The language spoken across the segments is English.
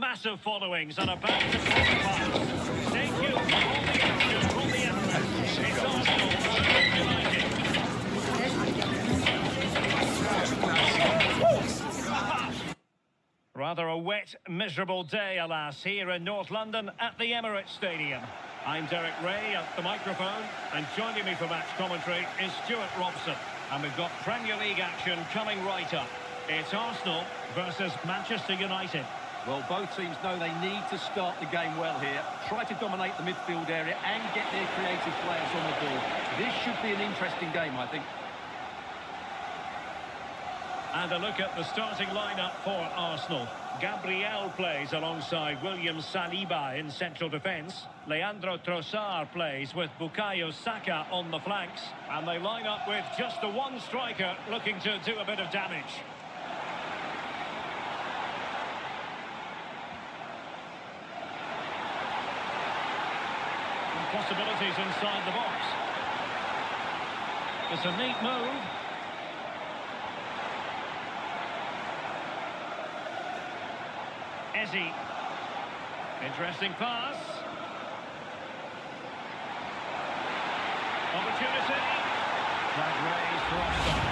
massive followings and about to qualify. Stay tuned for all the action from the Emirates. It's Arsenal versus United. Rather a wet, miserable day, alas, here in North London at the Emirates Stadium. I'm Derek Ray at the microphone, and joining me for match commentary is Stuart Robson. And we've got Premier League action coming right up. It's Arsenal versus Manchester United. Well, both teams know they need to start the game well here. Try to dominate the midfield area and get their creative players on the ball. This should be an interesting game, I think. And a look at the starting lineup for Arsenal. Gabriel plays alongside William Saliba in central defence. Leandro Trossard plays with Bukayo Saka on the flanks. And they line up with just the one striker looking to do a bit of damage. And possibilities inside the box. It's a neat move. Eze. Interesting pass. Opportunity. Flag raised for offside.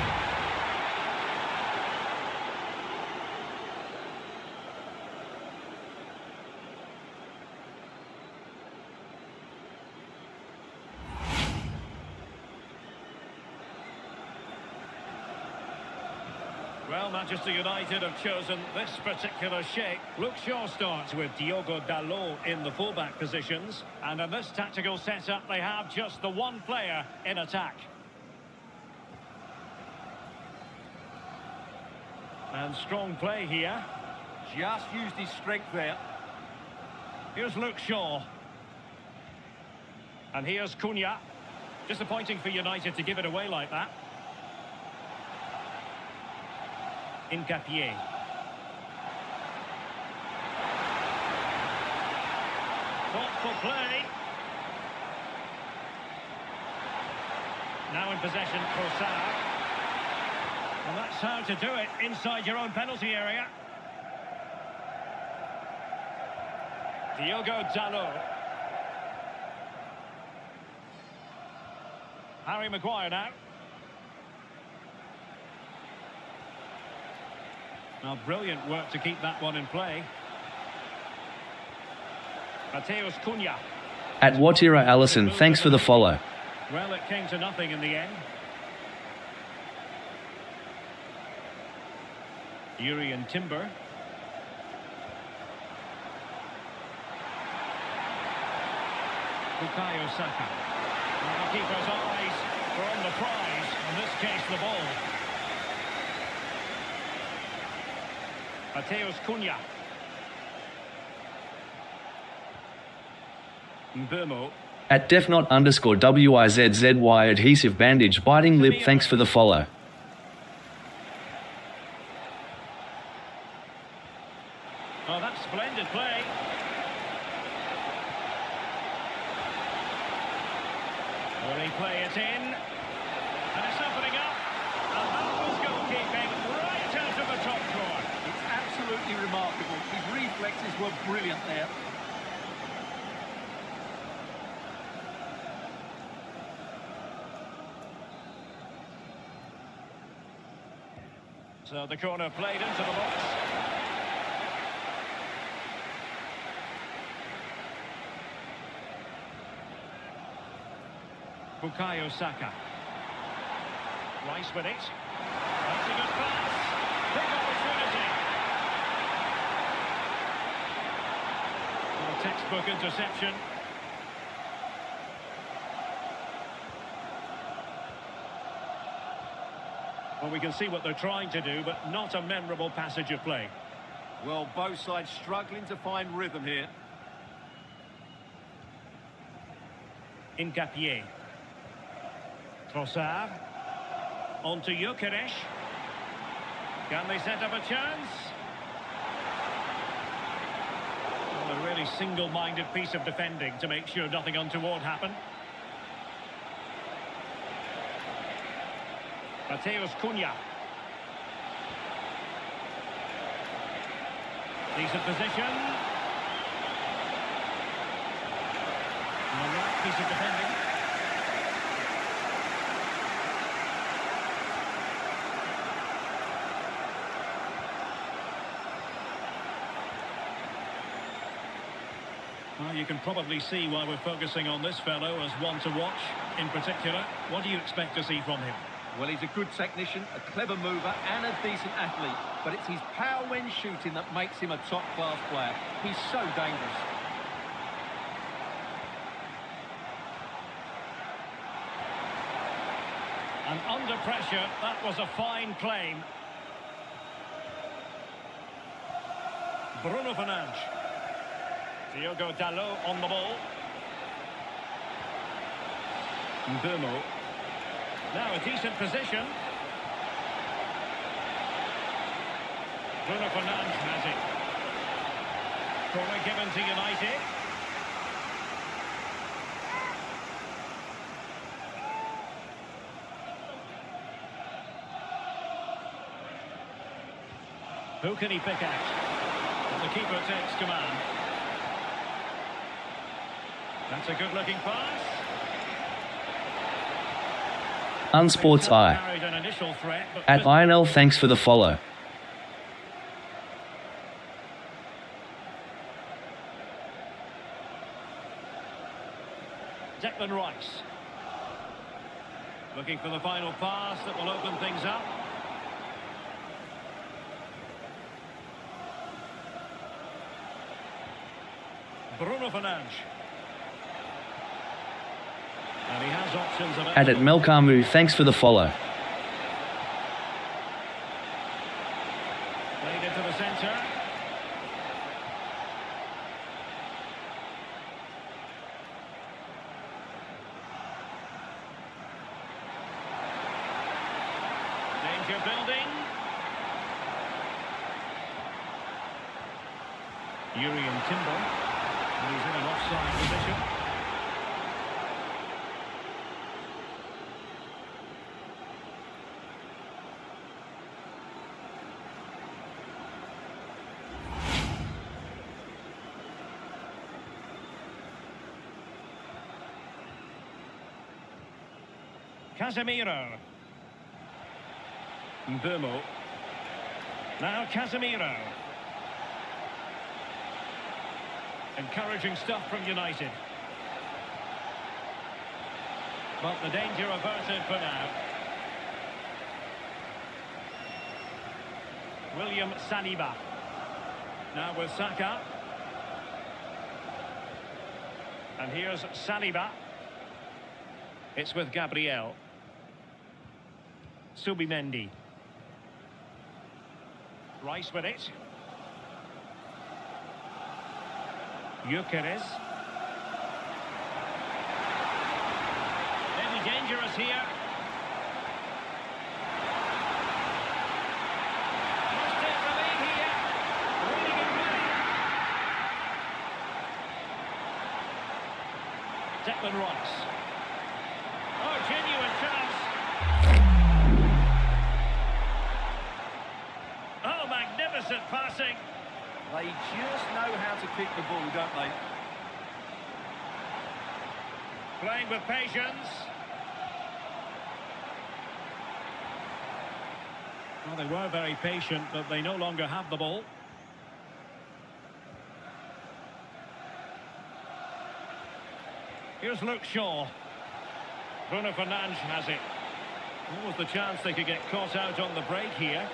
Well, Manchester United have chosen this particular shape. Luke Shaw starts with Diogo Dalot in the fullback positions. And in this tactical setup, they have just the one player in attack. And strong play here. Just used his strength there. Here's Luke Shaw. And here's Cunha. Disappointing for United to give it away like that. Incapié. Thoughtful play. Now in possession, Trossard. And that's how to do it inside your own penalty area. Diogo Dalot. Harry Maguire now. Now, brilliant work to keep that one in play. Mateus Cunha. At Watira Allison, thanks for the follow. Well, it came to nothing in the end. Yuri and Timber. Bukayo Saka. And the keeper's eyes were on the prize, in this case the ball. Mateus Cunha. Mbermo. At defnot_WIZZY adhesive bandage biting lip, thanks for the follow. Oh, that's splendid play. Will he play it in? And it's opening up. And that was goalkeeping right out of the top drawer. Absolutely remarkable. His reflexes were brilliant there. So the corner played into the box. Bukayo Saka. Rice with it. That's a good pass. Big opportunity. Well, textbook interception. Well, we can see what they're trying to do, but not a memorable passage of play. Well, both sides struggling to find rhythm here. Incapié. Trossard. On to Gyökeres. Can they set up a chance? Well, a really single-minded piece of defending to make sure nothing untoward happened. Mateus Cunha. Decent position. piece of defending. Well, you can probably see why we're focusing on this fellow as one to watch. In particular, what do you expect to see from him? Well, he's a good technician, a clever mover and a decent athlete. But it's his power when shooting that makes him a top-class player. He's so dangerous. And under pressure, that was a fine claim. Bruno Fernandes. Diogo Dalot on the ball. Mbumo. Now a decent position. Bruno Fernandes has it. Corner given to United. Who can he pick out? And the keeper takes command. That's a good-looking pass. Unsports Eye. Carried an initial threat, but At INL, thanks for the follow. Declan Rice. Looking for the final pass that will open things up. Bruno Fernandes. And he has options available. At Melkamu, thanks for the follow. Played into the centre. Danger building. Urian Timber. And he's in an offside position. Casemiro. Mbumo. Now Casemiro. Encouraging stuff from United. But the danger averted for now. William Saliba. Now with Saka. And here's Saliba. It's with Gabriel. Subimendi. Rice with it. Gyökeres. Maybe dangerous here. Must take the lead here. Really good play. Declan Rice. Oh, genuine chance. Oh, magnificent passing. They just know how to kick the ball, don't they? Playing with patience. Well, they were very patient, but they no longer have the ball. Here's Luke Shaw. Bruno Fernandes has it. What was the chance they could get caught out on the break here?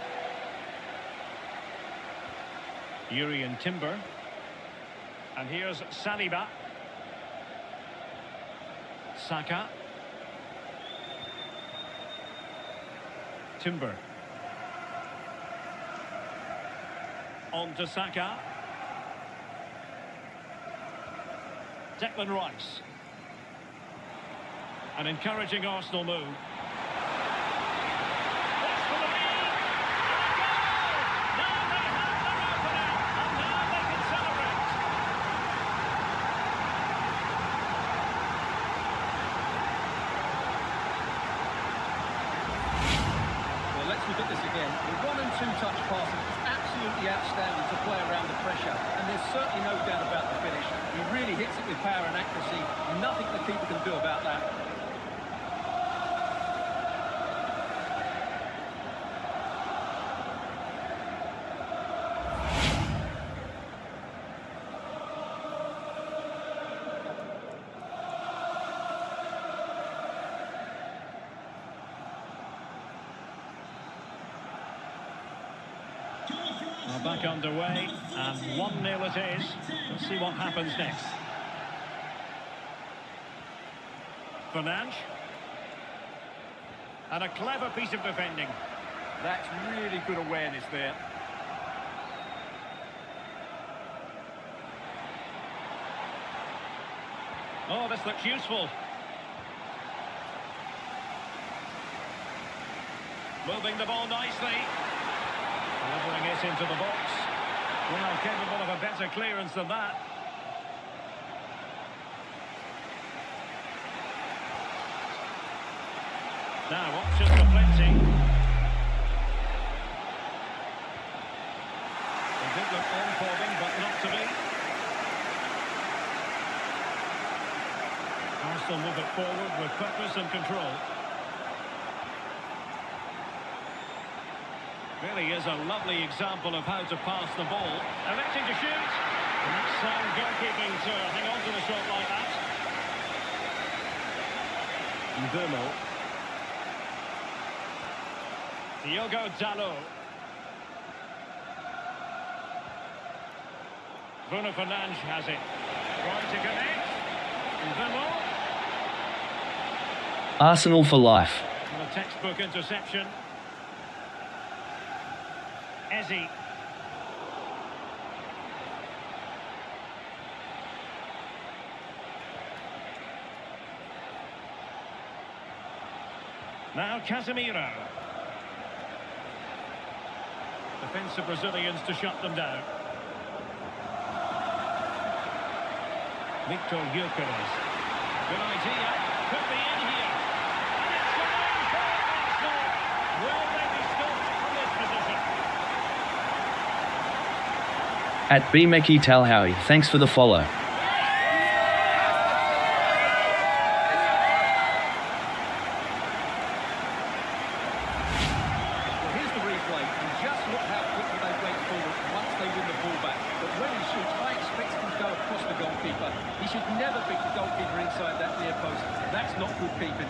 Urian Timber. And here's Saliba. Saka. Timber. On to Saka. Declan Rice. An encouraging Arsenal move. Look at this again. The one and two touch passing is absolutely outstanding to play around the pressure, and there's certainly no doubt about the finish. He really hits it with power and accuracy. Nothing the keeper can do about that. Back underway, and 1-0 it is. Let's see what happens next. Fernandes. And a clever piece of defending. That's really good awareness there. Oh, this looks useful. Moving the ball nicely. Delivering it into the box. Well, capable of a better clearance than that. Now, options for plenty. They did look on for them, but not to be. Arsenal move it forward with purpose and control. Really is a lovely example of how to pass the ball. Electing to shoot. And that's sound goalkeeping to hang on to the shot like that. Dboy. Diogo Dalot. Bruno Fernandes has it. Trying to connect. Dboy. Arsenal for life. And a textbook interception. Ezzy. Now Casemiro. Defensive Brazilians to shut them down. Victor Gyökeres. Good idea. Could be in here. And it's going for Arsenal. Will they be stopped from this position? At Bmeki Talhowie, thanks for the follow. He should never beat the goalkeeper inside that near post. That's not good keeping.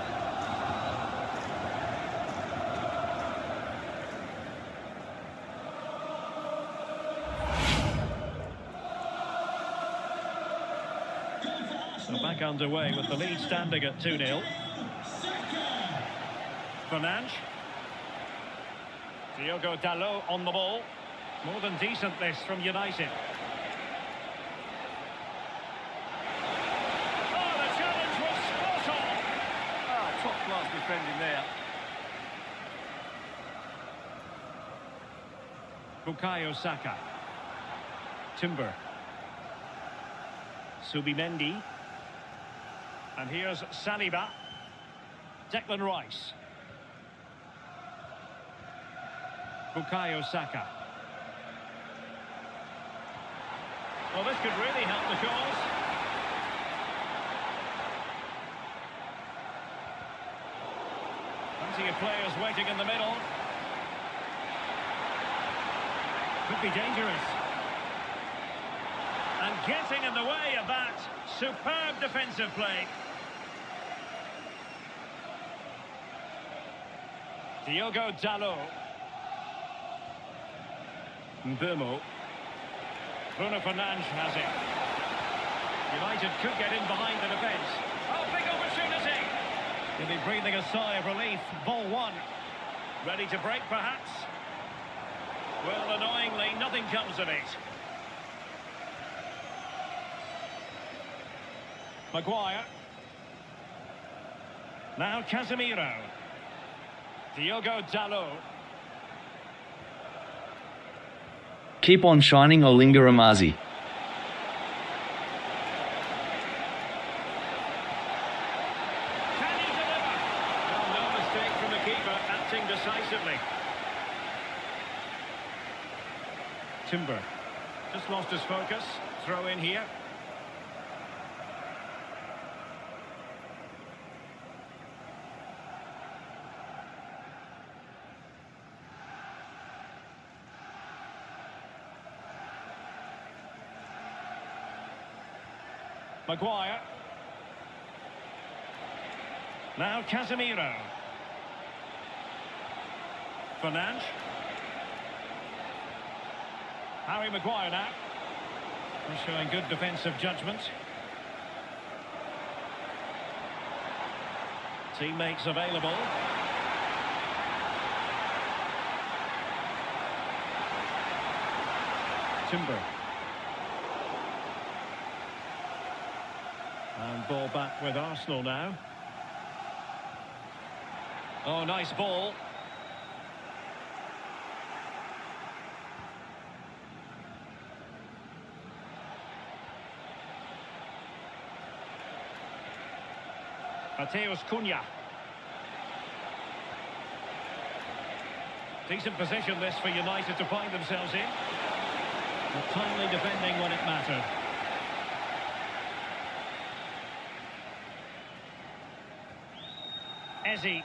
So back underway with the lead standing at 2-0. Fernandes. Diogo Dalot on the ball. More than decent this from United. Top-class defending there. Bukayo Saka. Timber. Subimendi. And here's Saliba. Declan Rice. Bukayo Saka. Well, this could really help the cause. Plenty of players waiting in the middle. Could be dangerous. And getting in the way of that. Superb defensive play. Diogo Dalot. Dboy. Bruno Fernandes has it. United could get in behind the defence. Oh, big opportunity. He'll be breathing a sigh of relief. Ball one. Ready to break, perhaps? Well, annoyingly, nothing comes of it. Maguire. Now Casemiro. Diogo Dalot. Keep on shining, Olinga Amazi. Can he deliver? Well, no mistake from the keeper, acting decisively. Timber. Just lost his focus. Throw in here. Maguire. Now Casemiro. Fernandes. Harry Maguire now. He's showing good defensive judgment. Teammates available. Timber. And ball back with Arsenal now. Oh, nice ball. Mateus Cunha. Decent position this for United to find themselves in. But timely defending when it mattered. Eze.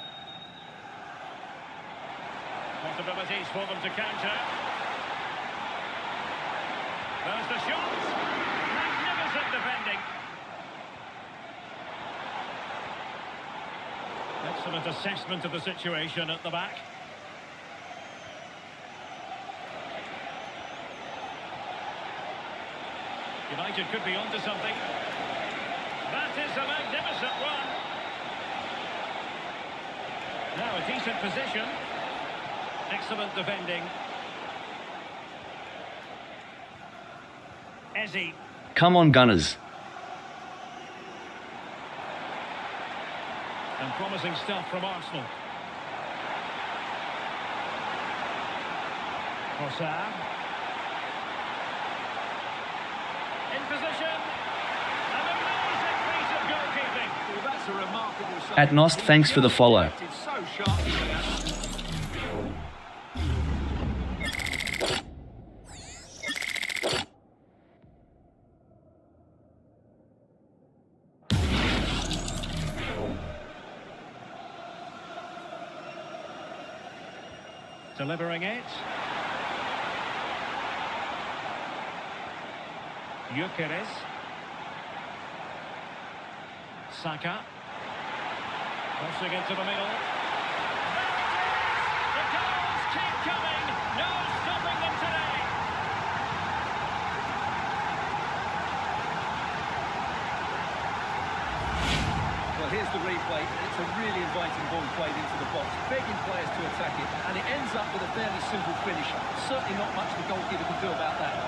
Possibilities for them to counter. There's the shot. Magnificent defending. Excellent assessment of the situation at the back. United could be onto something. That is a magnificent run. Now a decent position. Excellent defending. Eze. Come on, Gunners. And promising stuff from Arsenal. Trossard. In position. An amazing piece of goalkeeping. Well, that's a remarkable save. At Nost, thanks for the follow. It's so sharply with that. Delivering it. Gyökeres. Saka. Crossing into the middle. The goals keep coming. No stopping them today. Well, here's the replay, and it's a really inviting ball played into the box, begging players to attack it, and it ends up with a fairly simple finish. Certainly not much the goalkeeper can do about that.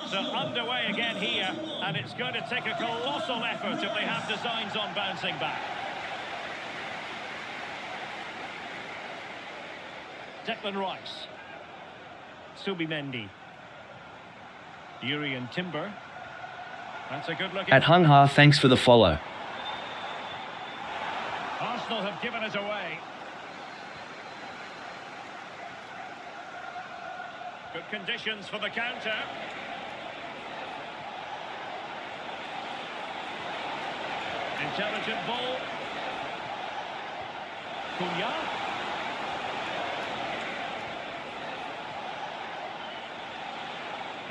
So underway again here, and it's going to take a colossal effort if they have designs on bouncing back. Declan Rice. Subimendi. Yuri and Timber. That's a good look. At Hung Ha, thanks for the follow. Arsenal have given it away. Good conditions for the counter. Intelligent ball. Cunha.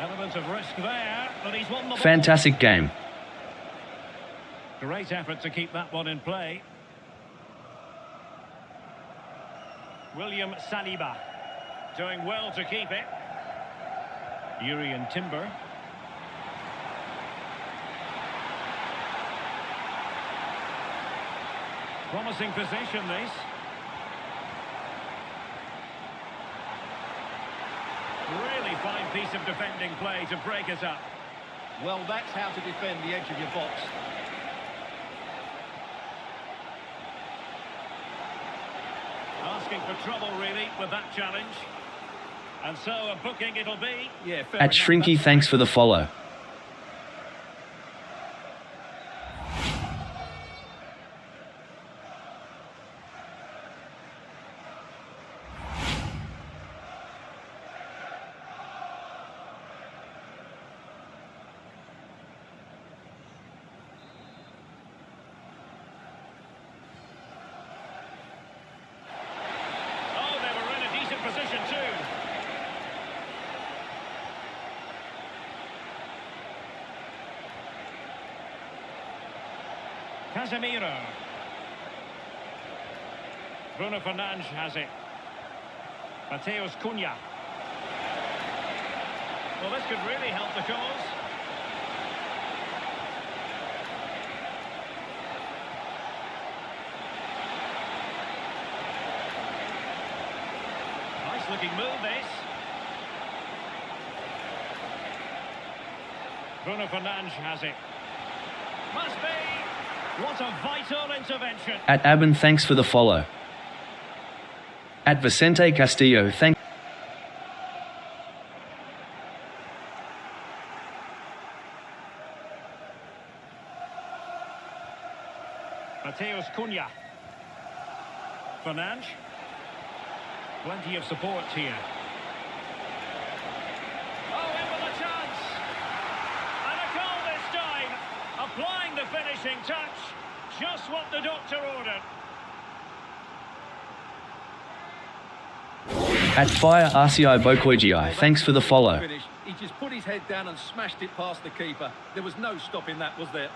Element of risk there, but he's won the ball. Fantastic game. Great effort to keep that one in play. William Saliba doing well to keep it. Yuri and Timber. Promising possession, this. Really fine piece of defending play to break it up. Well, that's how to defend the edge of your box. Asking for trouble, really, with that challenge. And so a booking it'll be. Yeah, fair At enough. Shrinky, thanks for the follow. Casemiro. Bruno Fernandes has it. Mateus Cunha. Well, this could really help the cause. Nice looking move, this. Bruno Fernandes has it. Must be. What a vital intervention. At Aben, thanks for the follow. At Vicente Castillo, thank. Mateus Cunha. Fernandes. Plenty of support here. Oh, in with a chance. And a goal this time. Applying the finishing touch. Just what the doctor ordered. At Fire RCI Bokoigi, thanks for the follow. He just put his head down and smashed it past the keeper. There was no stopping that, was there?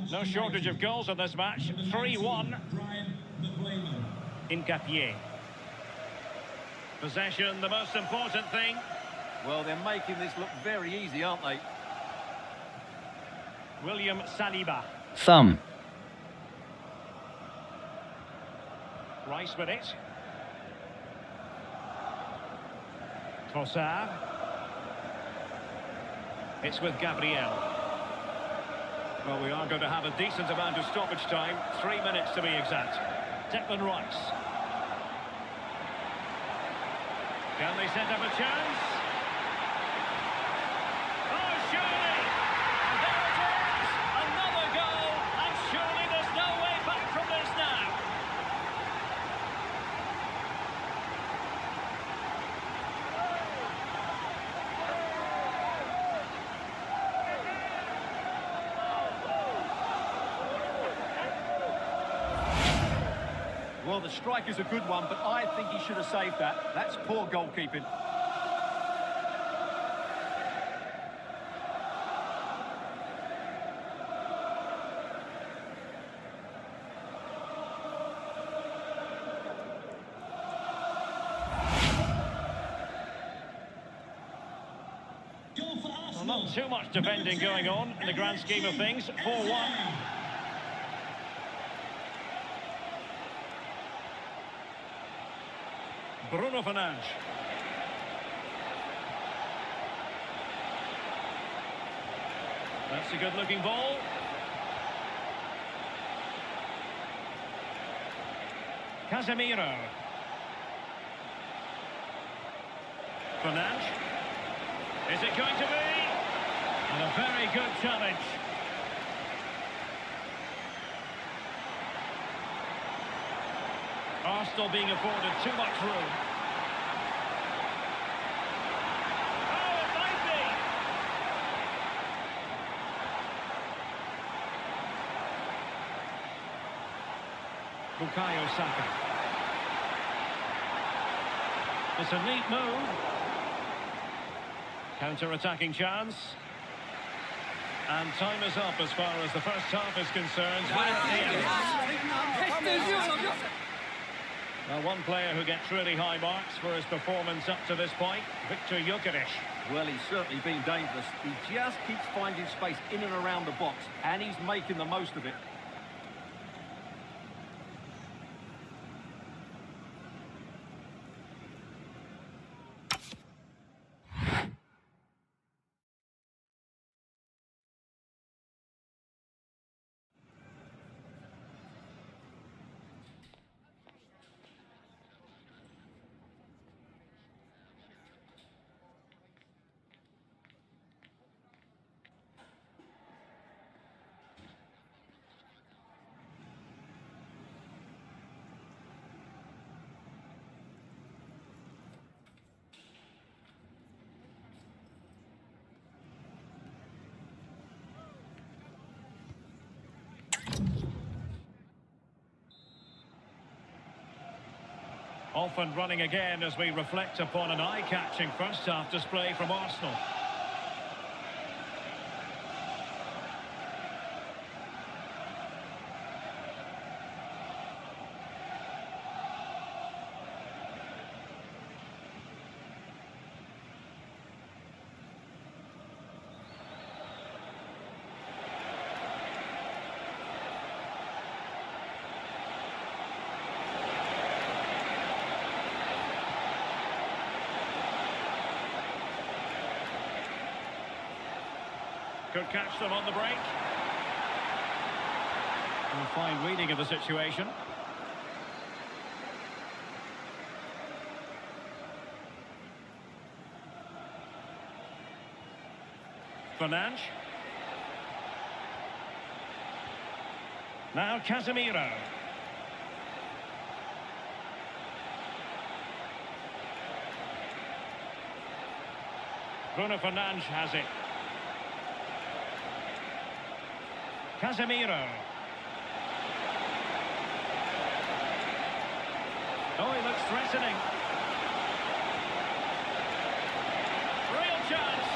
No shortage of goals in this match. 3-1. In Capier. Possession, the most important thing. Well, they're making this look very easy, aren't they? William Saliba. Thumb. Rice with it. Trossard. It's with Gabriel. Well, we are going to have a decent amount of stoppage time. 3 minutes to be exact. Declan Rice. Can they set up a chance? Oh, surely! And there it is! Another goal! And surely there's no way back from this now! Well, the strike is a good one, but I think he should have saved that. That's poor goalkeeping. Well, not too much defending going on in the grand scheme of things. 4-1. Bruno Fernandes. That's a good-looking ball. Casemiro. Fernandes. Is it going to be? And a very good challenge. Arsenal being afforded too much room. Oh, it might be! Bukayo Saka. It's a neat move. Counter-attacking chance. And time is up as far as the first half is concerned. Well, one player who gets really high marks for his performance up to this point, Victor Gyökeres. Well, he's certainly been dangerous. He just keeps finding space in and around the box, and he's making the most of it. Off and running again as we reflect upon an eye-catching first-half display from Arsenal. Could catch them on the break. And a fine reading of the situation. Fernandes. Now Casemiro. Bruno Fernandes has it. Casemiro. Oh, he looks threatening. Real chance.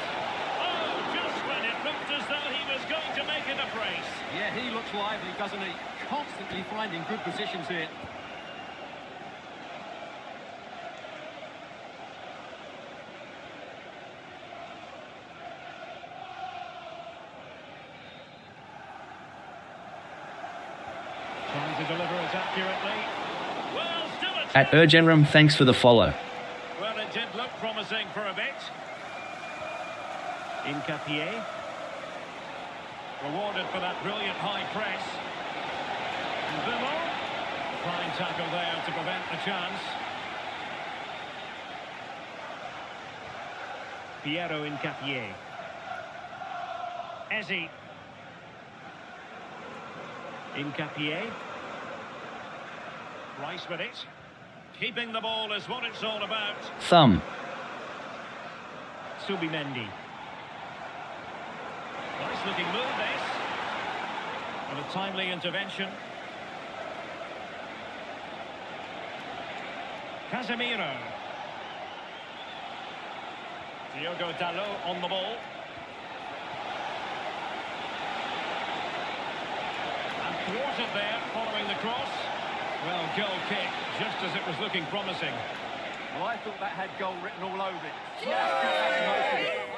Oh, just when it looked as though he was going to make it a brace. Yeah, he looks lively, doesn't he? Constantly finding good positions here. Trying to deliver it accurately. Well, still a At Urgenrum, thanks for the follow. Well, it did look promising for a bit. Incapié. Rewarded for that brilliant high press. Dboy. Fine tackle there to prevent the chance. Piero Incapié. Eze. Incapié. Rice with it. Keeping the ball is what it's all about. Thumb. Subimendi. Nice looking move this. And a timely intervention. Casemiro. Diogo Dalot on the ball. And thwarted there following the cross. Well, goal kick, just as it was looking promising. Well, I thought that had goal written all over it. Yeah.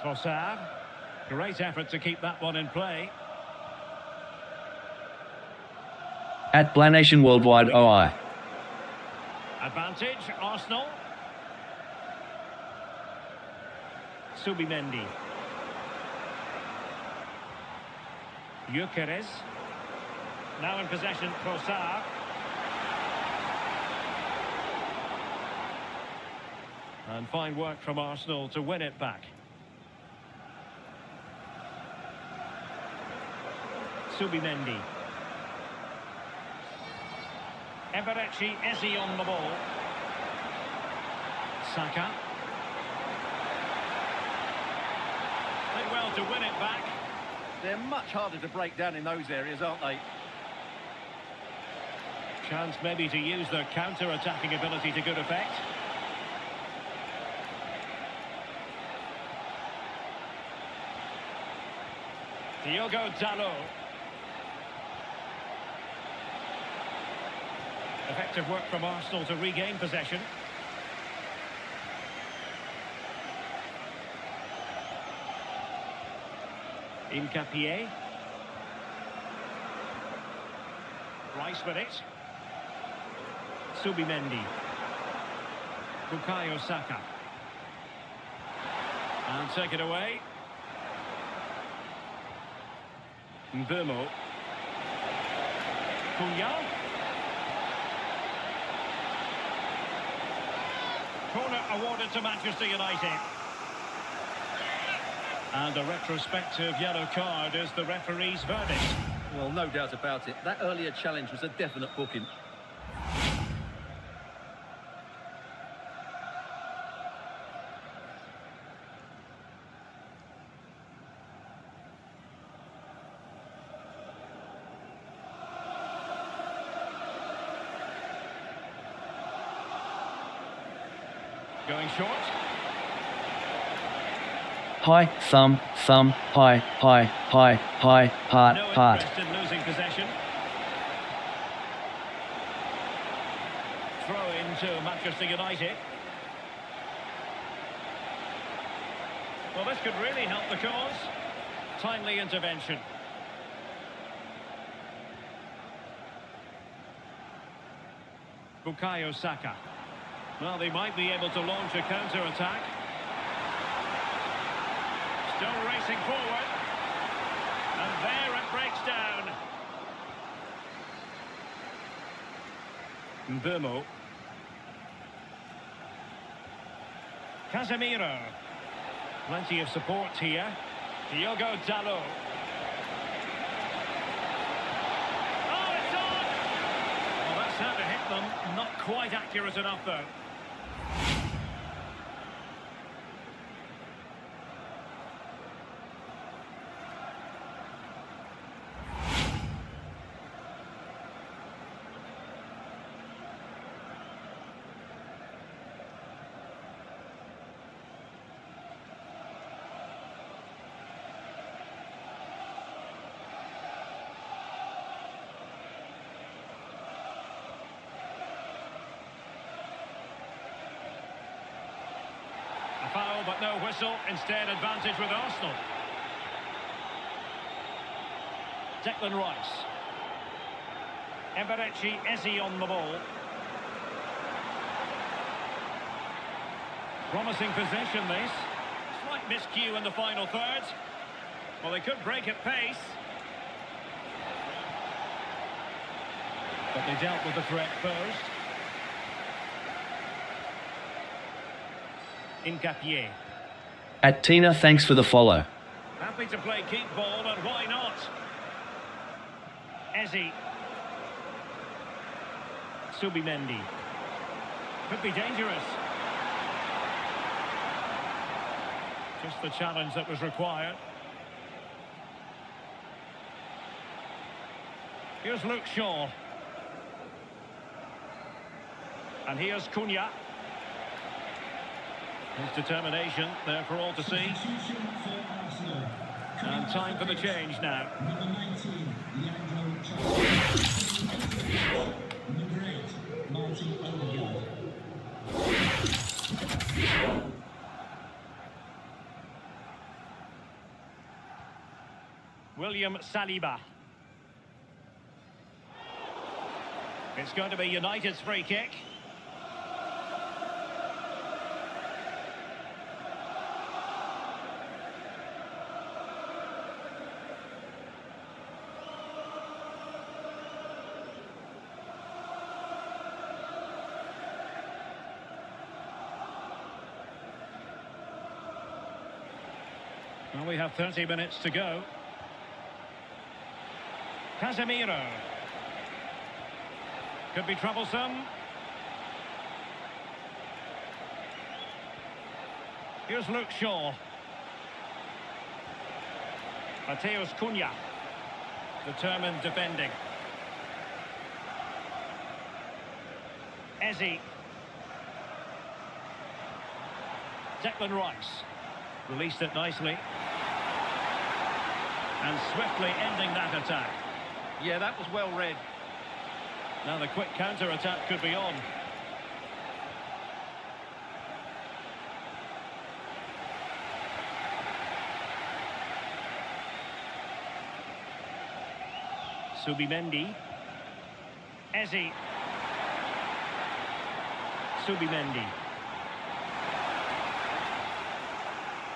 Trossard. Great effort to keep that one in play. At Blanation Worldwide OI. Advantage, Arsenal. Subimendi. Gyökeres. Now in possession, Trossard. And fine work from Arsenal to win it back. Subimendi. Eberechi Eze on the ball. Saka. Did well to win it back. They're much harder to break down in those areas, aren't they? Chance maybe to use their counter-attacking ability to good effect. Diogo Dalot. Effective work from Arsenal to regain possession. Incapié. Rice with it. Subimendi. Bukayo Saka. And take it away. Dboy. Cunha. Corner awarded to Manchester United. And a retrospective yellow card is the referee's verdict. Well, no doubt about it. That earlier challenge was a definite booking. Going short. High, thumb, high, heart, No heart. interest in losing possession. Throw into Manchester United. Well, this could really help the cause. Timely intervention. Bukayo Saka. Well, they might be able to launch a counter-attack. Still racing forward. And there it breaks down. Mbomo. Casemiro. Plenty of support here. Diogo Dalot. Oh, it's on! Well, that's how to hit them. Not quite accurate enough, though. A foul, but no whistle. Instead, advantage with Arsenal. Declan Rice. Eberechi Eze on the ball. Promising possession, this. Slight miscue in the final third. Well, they could break at pace. But they dealt with the threat first. Incapié. At Tina, thanks for the follow. Happy to play keep ball, and why not? Eze. Subimendi. Could be dangerous. Just the challenge that was required. Here's Luke Shaw. And here's Cunha. His determination there for all to see. And time for the change now. William Saliba. It's going to be United's free kick. Well, we have 30 minutes to go. Casemiro. Could be troublesome. Here's Luke Shaw. Mateus Cunha. Determined defending. Eze. Declan Rice. Released it nicely. And swiftly ending that attack. Yeah, that was well read. Now the quick counter-attack could be on. Subimendi. Eze. Subimendi.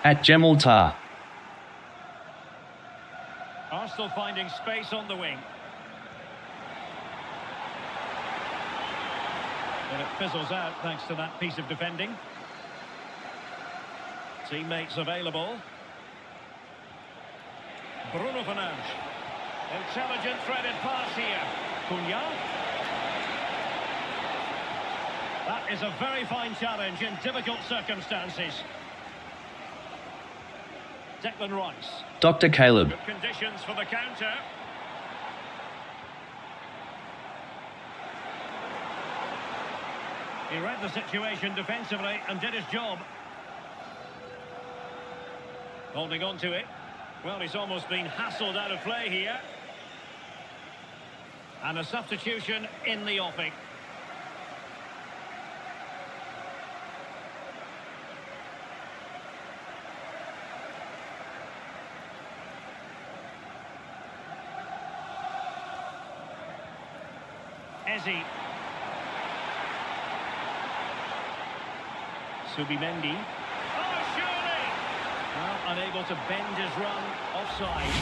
At Jemal Tar. Arsenal finding space on the wing. But it fizzles out thanks to that piece of defending. Teammates available. Bruno Fernandes. Intelligent threaded pass here. Cunha. That is a very fine challenge in difficult circumstances. Declan Rice. Dr. Caleb. Good conditions for the counter. He read the situation defensively and did his job. Holding on to it. Well, he's almost been hassled out of play here. And a substitution in the offing. Eze. Subimendi. Oh, surely! Well, unable to bend his run, offside.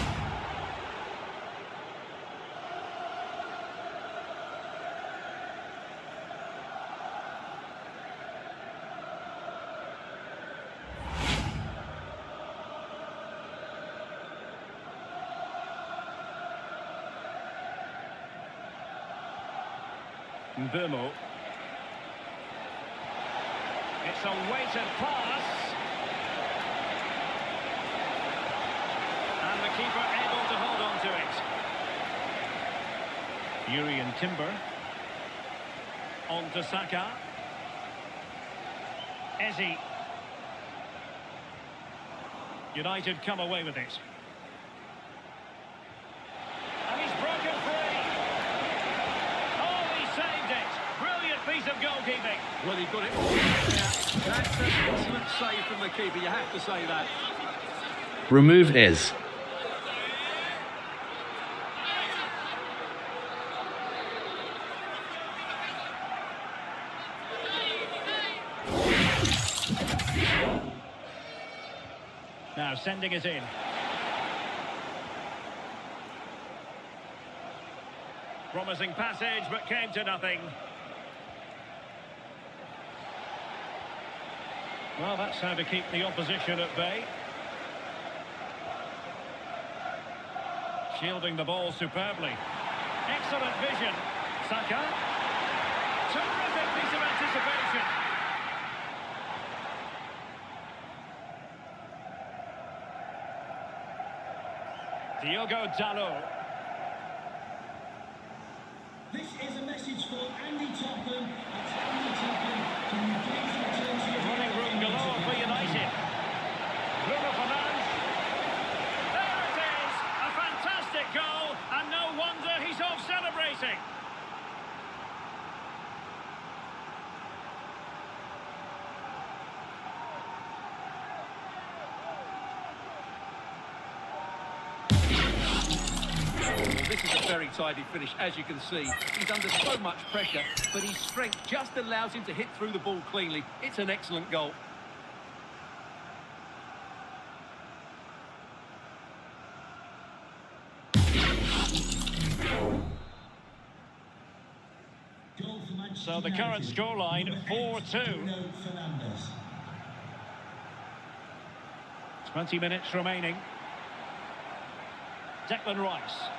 Burmo. It's a weighted pass. And the keeper able to hold on to it. Yuri and Timber. On to Saka. Eze. United come away with it. And he's broken free. Saved it. Brilliant piece of goalkeeping. Well, he got it all right there. That's an excellent save from the keeper, you have to say that. Remove Eze. Now sending it in. Promising passage, but came to nothing. Well, that's how to keep the opposition at bay. Shielding the ball superbly. Excellent vision. Saka. Terrific piece of anticipation. Diogo Dalot. This is a message for Andy Topham. That's Andy Topham. Can you please return to your running room galore for United. Bruno Fernandes. There it is! A fantastic goal, and no wonder he's off celebrating. This is a very tidy finish, as you can see. He's under so much pressure, but his strength just allows him to hit through the ball cleanly. It's an excellent goal. So the current scoreline, 4-2. 20 minutes remaining. Declan Rice.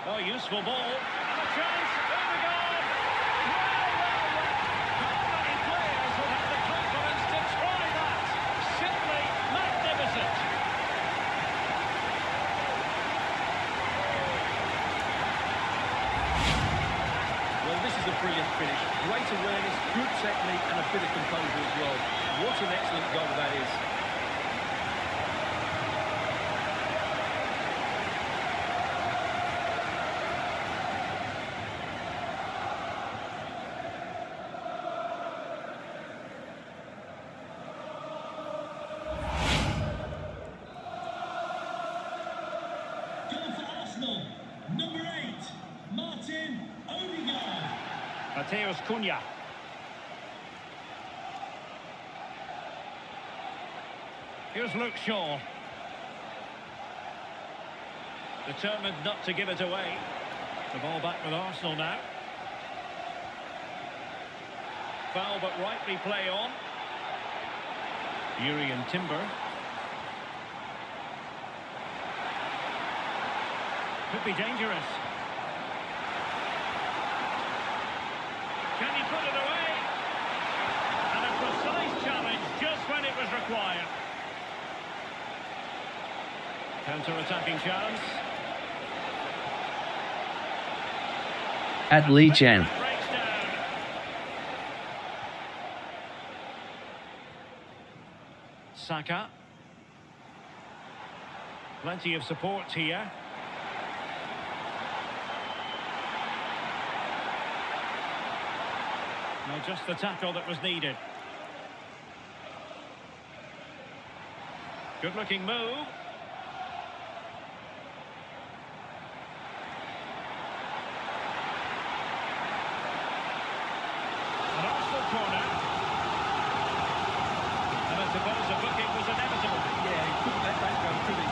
Oh, useful ball. And a chance. Odegaard. Well. Not many players will have the confidence to try that. Simply magnificent. Well, this is a brilliant finish. Great awareness, good technique, and a bit of composure as well. What an excellent goal that is. Number 8, Martin Odegaard. Mateus Cunha. Here's Luke Shaw. Determined not to give it away. The ball back with Arsenal now. Foul but rightly play on. Yuri and Timber. Could be dangerous. Can he put it away? And a precise challenge just when it was required. Counter-attacking chance. At Lee Chan. Breaks down. Saka. Plenty of support here. Well, just the tackle that was needed. Good looking move. An Arsenal corner. And I suppose a booking was inevitable. Yeah, he couldn't let that go, could he?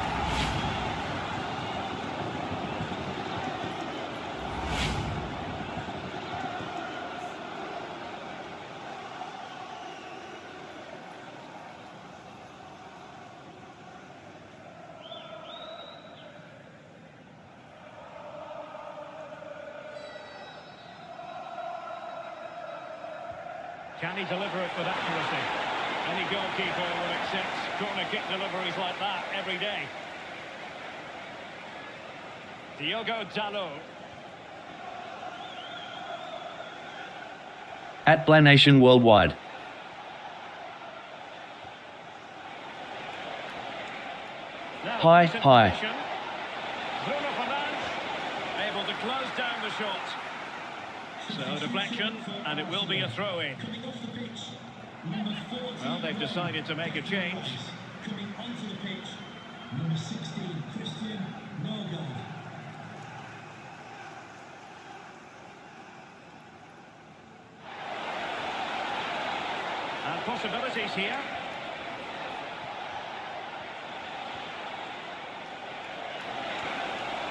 Can he deliver it with accuracy? Any goalkeeper would accept corner kick deliveries like that every day. Diogo Dalot. At Blanation Worldwide. Now, Hi, it's in hi. position. Bruno Fernandes able to close down the shot. So deflection, and it will be a throw-in. Coming off the pitch, number 14. Well, they've decided to make a change. Coming onto the pitch, number 16, Christian Norgard. And possibilities here.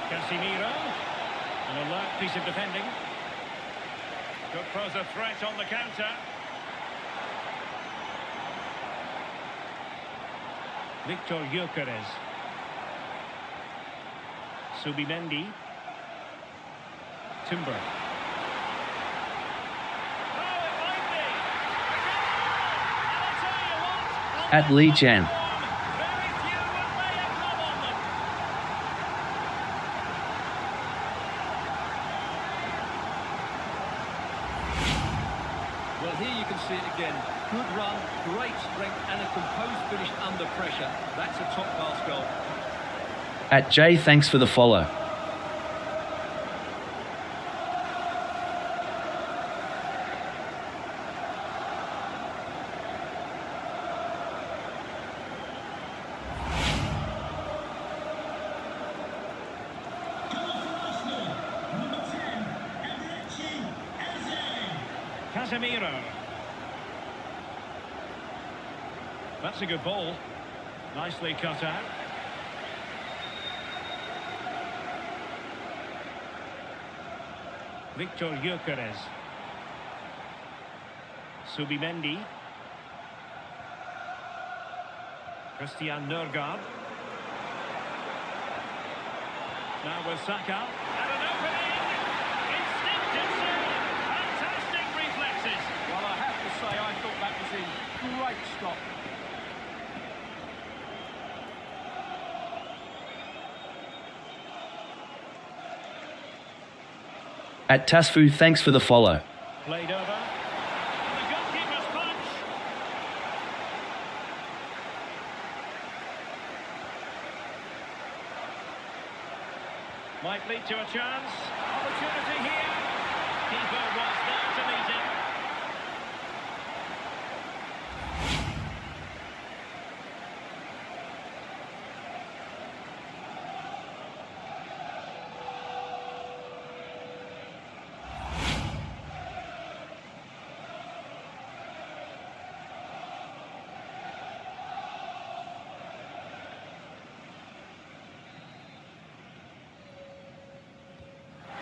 Casemiro. An alert piece of defending. Could pose a threat on the counter. Victor Gyökeres. Subimendi. Timber. Oh, it might be. And I'll tell you what, At Lee Chan. very few would lay a glove on them. Well, here you can see it again. Good run, great strength, and a composed finish under pressure. That's a top-class goal. At J, thanks for the follow. Casemiro. That's a good ball. Nicely cut out. Victor Gyökeres. Subimendi. Christian Norgard. Now with Saka. And an opening! Instinctive save! Fantastic reflexes! Well, I have to say, I thought that was in. Great stop. At Tasfu, thanks for the follow. Played over. And the goalkeeper's punch! Might lead to a chance. Opportunity here. Keeper was there to meet it.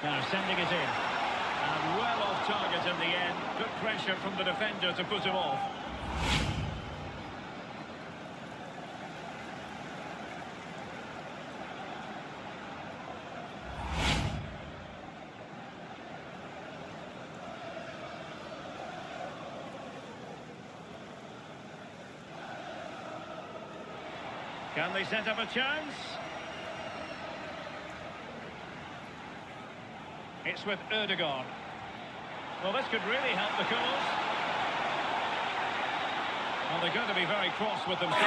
Now sending it in. And well off target in the end. Good pressure from the defender to put him off. Can they set up a chance? It's with Erdogan. Well, this could really help the cause. Well, they're going to be very cross with themselves.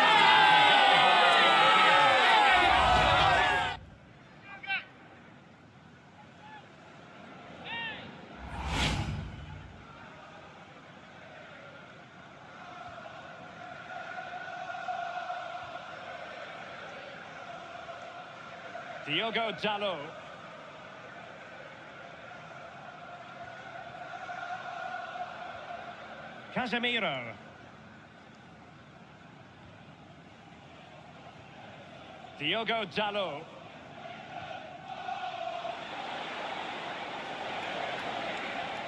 Diogo Dalot. Casemiro. Diogo Dalot.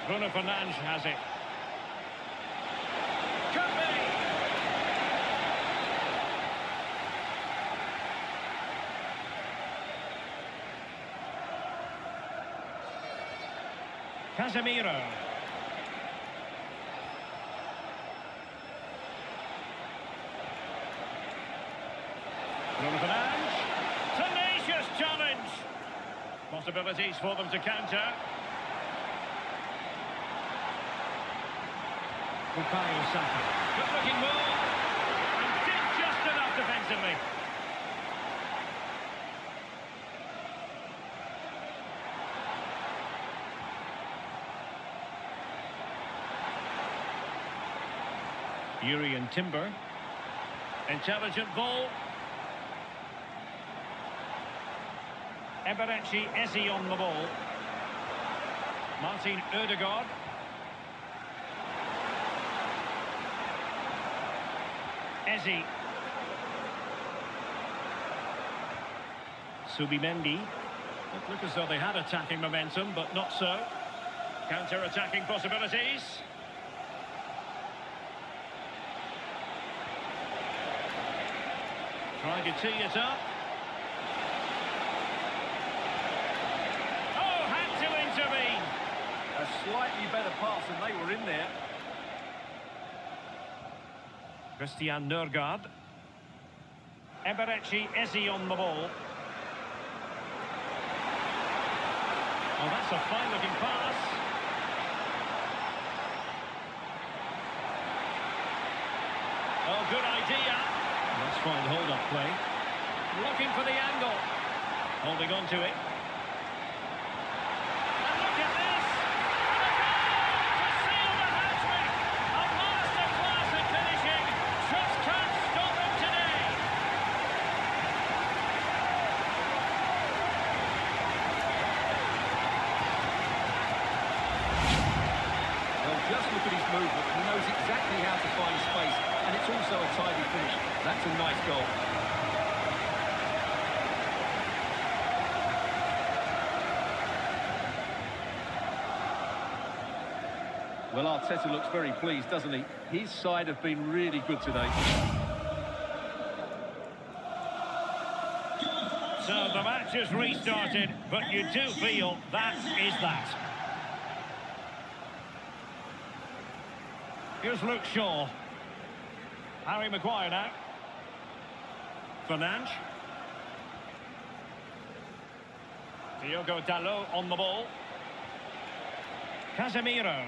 Bruno Fernandes has it. Could be. Casemiro. Bruno Fernandes. Tenacious challenge. Possibilities for them to counter. Bukayo Saka. Good looking ball. And did just enough defensively. Urian Timber. Intelligent ball. Eberechi Eze on the ball. Martin Ødegaard. Eze. Subimendi. Look as though they had attacking momentum, but not so. Counter-attacking possibilities. Trying to tee it up. Oh, had to intervene. A slightly better pass and they were in there. Christian Nørgaard. Eberechi Eze on the ball. Oh, that's a fine-looking pass. Oh, good idea. Let's find hold-up play. Looking for the angle. Holding on to it. And look at this! And a goal to seal the hat-trick! A masterclass at finishing. Just can't stop him today. Well, just look at his movement. He knows exactly how to find space. And it's also a tidy finish. That's a nice goal. Well, Arteta looks very pleased, doesn't he? His side have been really good today. So the match has restarted, but you do feel that is that. Here's Luke Shaw. Harry Maguire now. Fernandes. Diogo Dalot on the ball. Casemiro.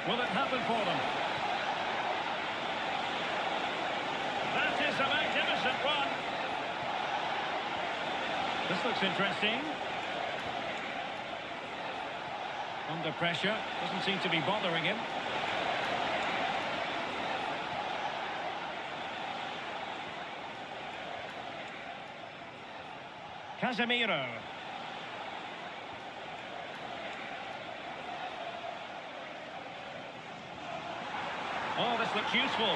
Will it happen for them? That is a magnificent run. This looks interesting. Under pressure, doesn't seem to be bothering him. Casemiro. Oh, this looks useful.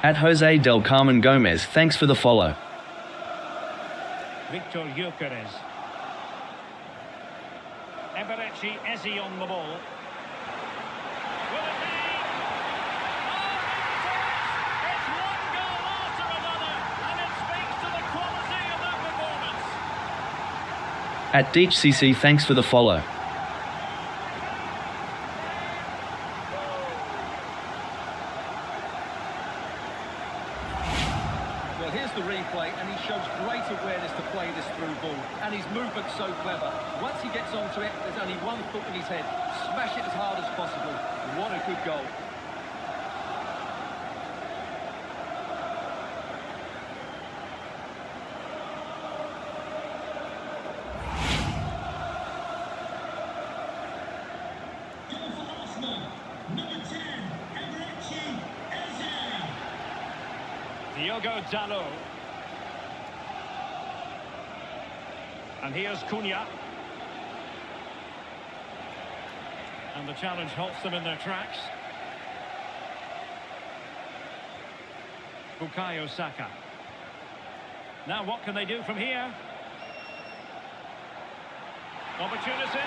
At Jose Del Carmen Gomez, thanks for the follow. Victor Gyökeres. Eberechi Eze on the ball. Will it be? Oh, it's one goal after another, and it speaks to the quality of that performance. At Deech CC, thanks for the follow. great awareness to play this through ball, and his movement's so clever. Once he gets onto it, there's only one thought in his head: smash it as hard as possible. What a good goal. Diogo Dalot. And here's Cunha. And the challenge halts them in their tracks. Bukayo Saka. Now what can they do from here? Opportunity.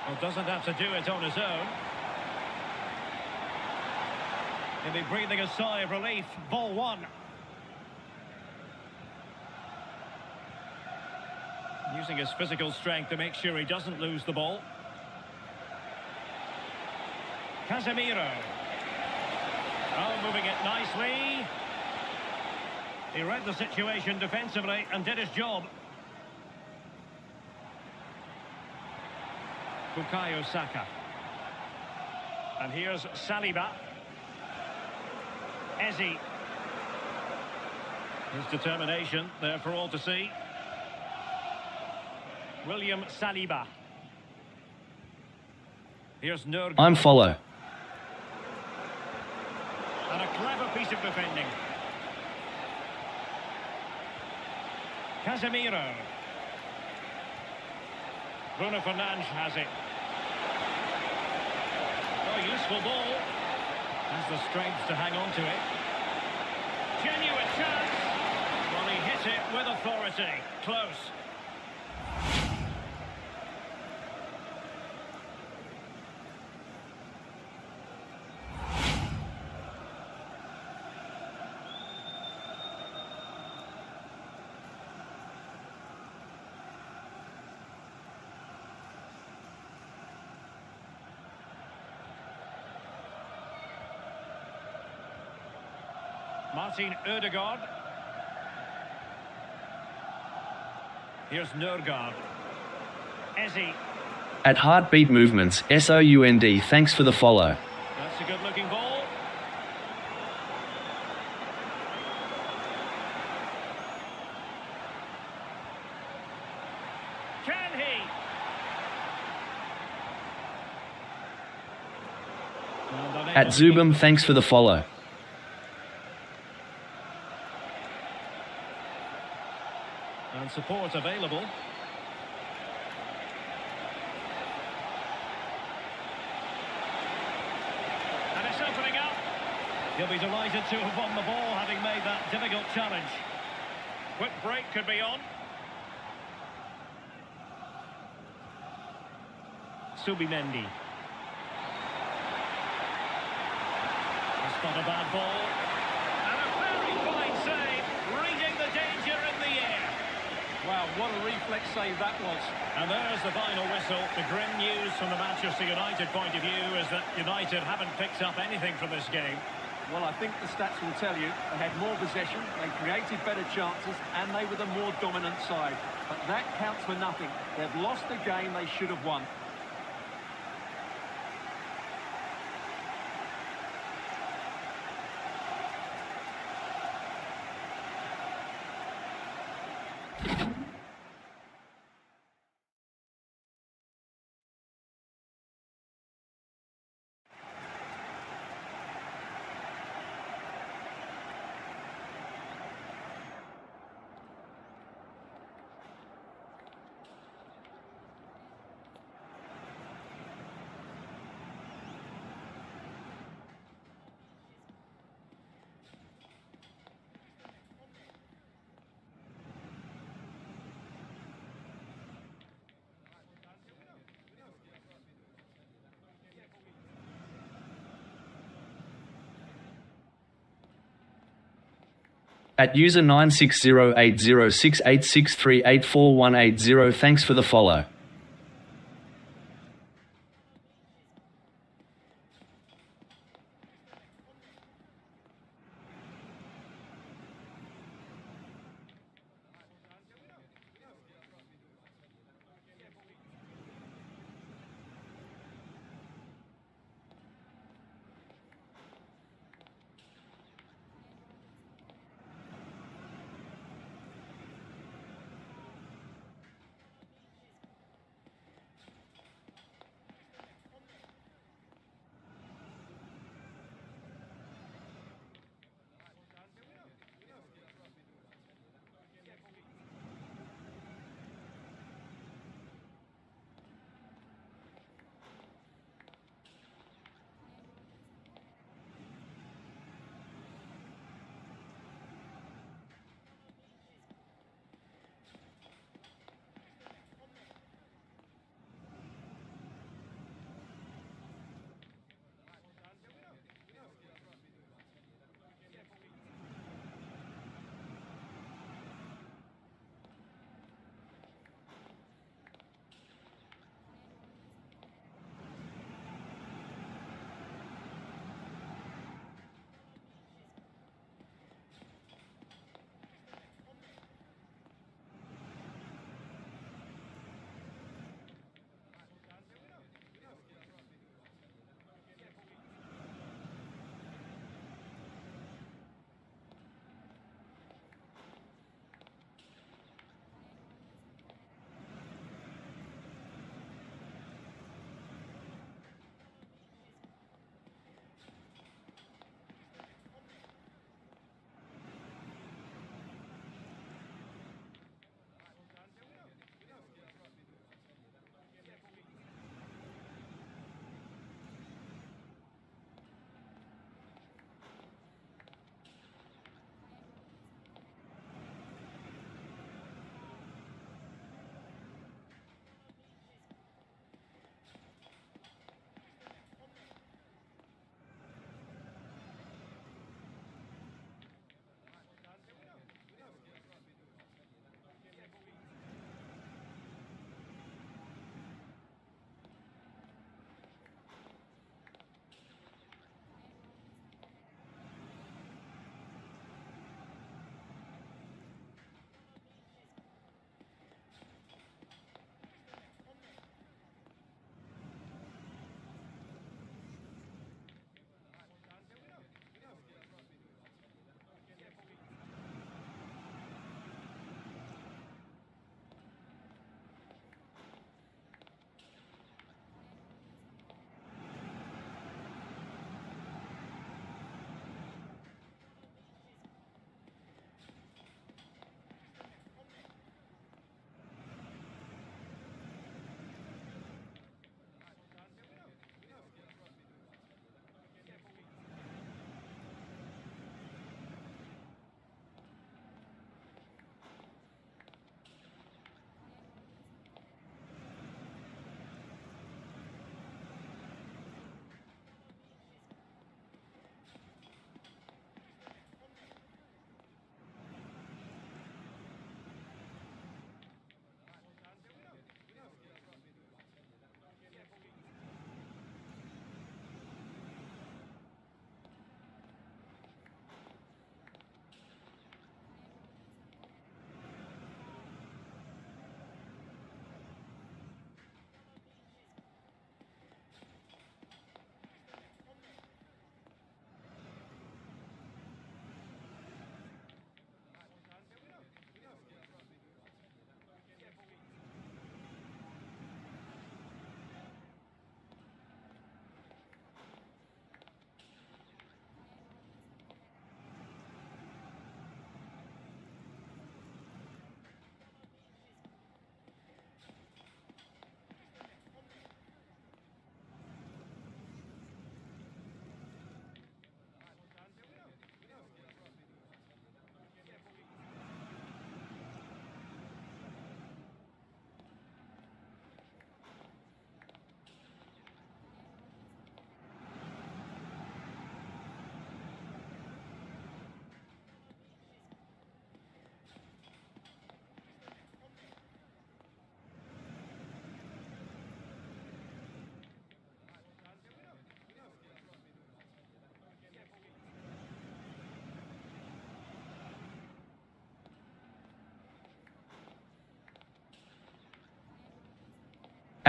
Well, doesn't have to do it on his own. He'll be breathing a sigh of relief. Ball one. Using his physical strength to make sure he doesn't lose the ball. Casemiro. Oh, moving it nicely. He read the situation defensively and did his job. Bukayo Saka. And here's Saliba. Eze. His determination there for all to see. William Saliba. Here's Nurg. I'm follow. And a clever piece of defending. Casemiro. Bruno Fernandes has it. Oh, useful ball. Has the strength to hang on to it. Genuine chance. Well, he hit it with authority. Close. Martin Ødegaard. Here's Nørgaard. Eze. At Heartbeat Movements, SOUND. Thanks for the follow. That's a good-looking ball. Can he? At Zubum, thanks for the follow. And support available. And it's opening up. He'll be delighted to have won the ball, having made that difficult challenge. Quick break could be on. Subimendi. That's not a bad ball. And a very fine save, reading the danger in the air. Wow, what a reflex save that was. And there's the final whistle. The grim news from the Manchester United point of view is that United haven't picked up anything from this game. Well, I think the stats will tell you they had more possession, they created better chances, and they were the more dominant side. But that counts for nothing. They've lost the game they should have won. At user 960806863841880, thanks for the follow.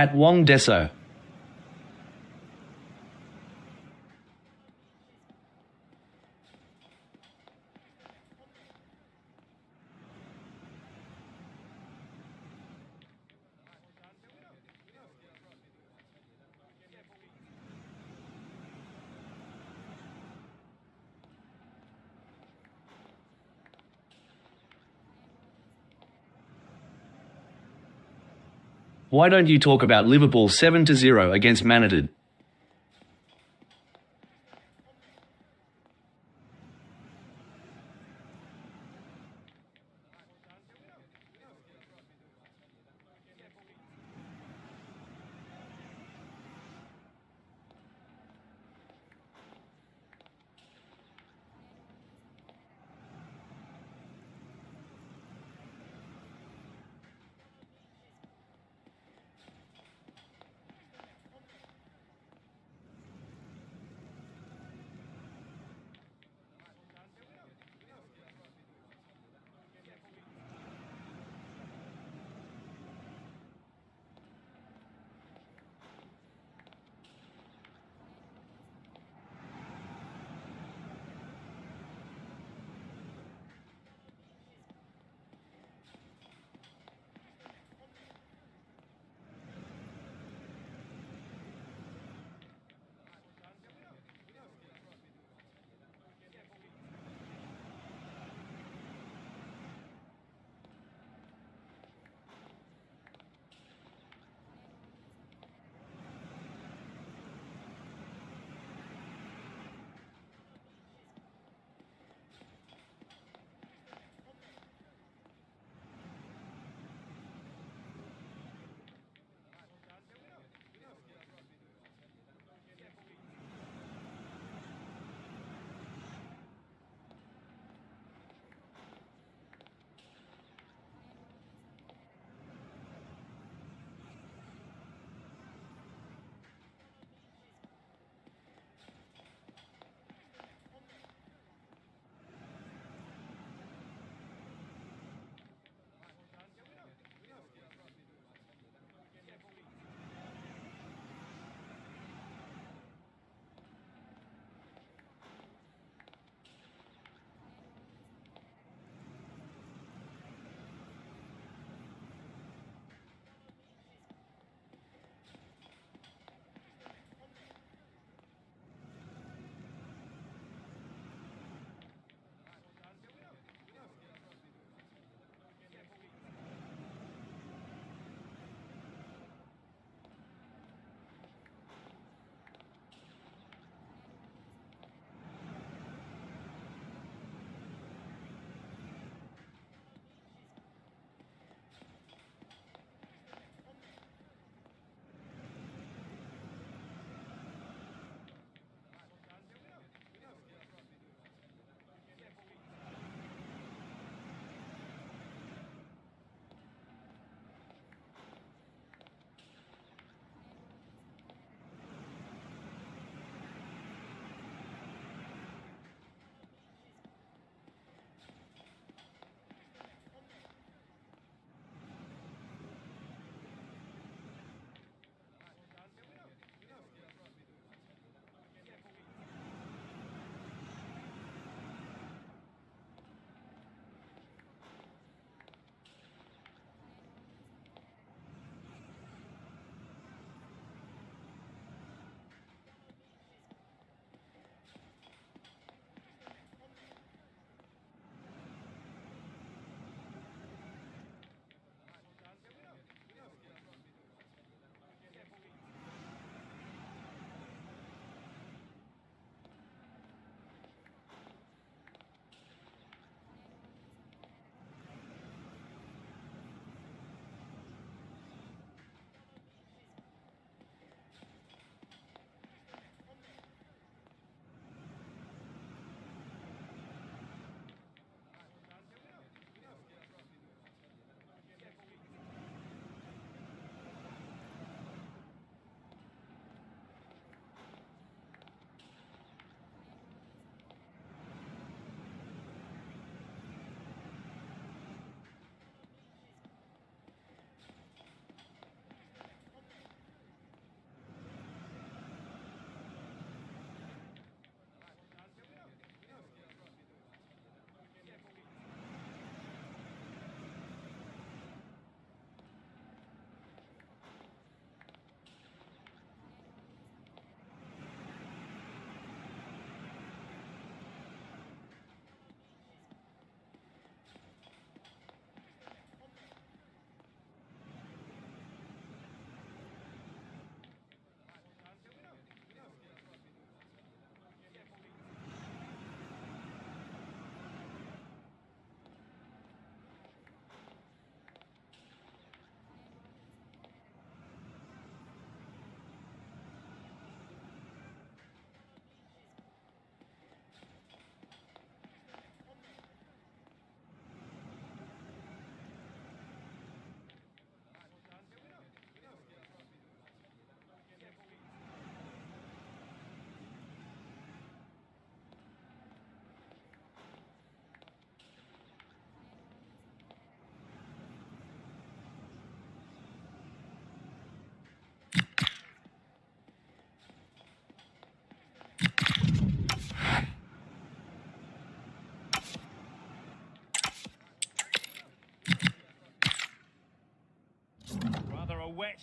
At Wong Deso. Why don't you talk about Liverpool 7-0 against Man United?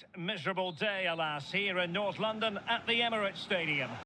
wet, miserable day, alas, here in North London at the Emirates Stadium.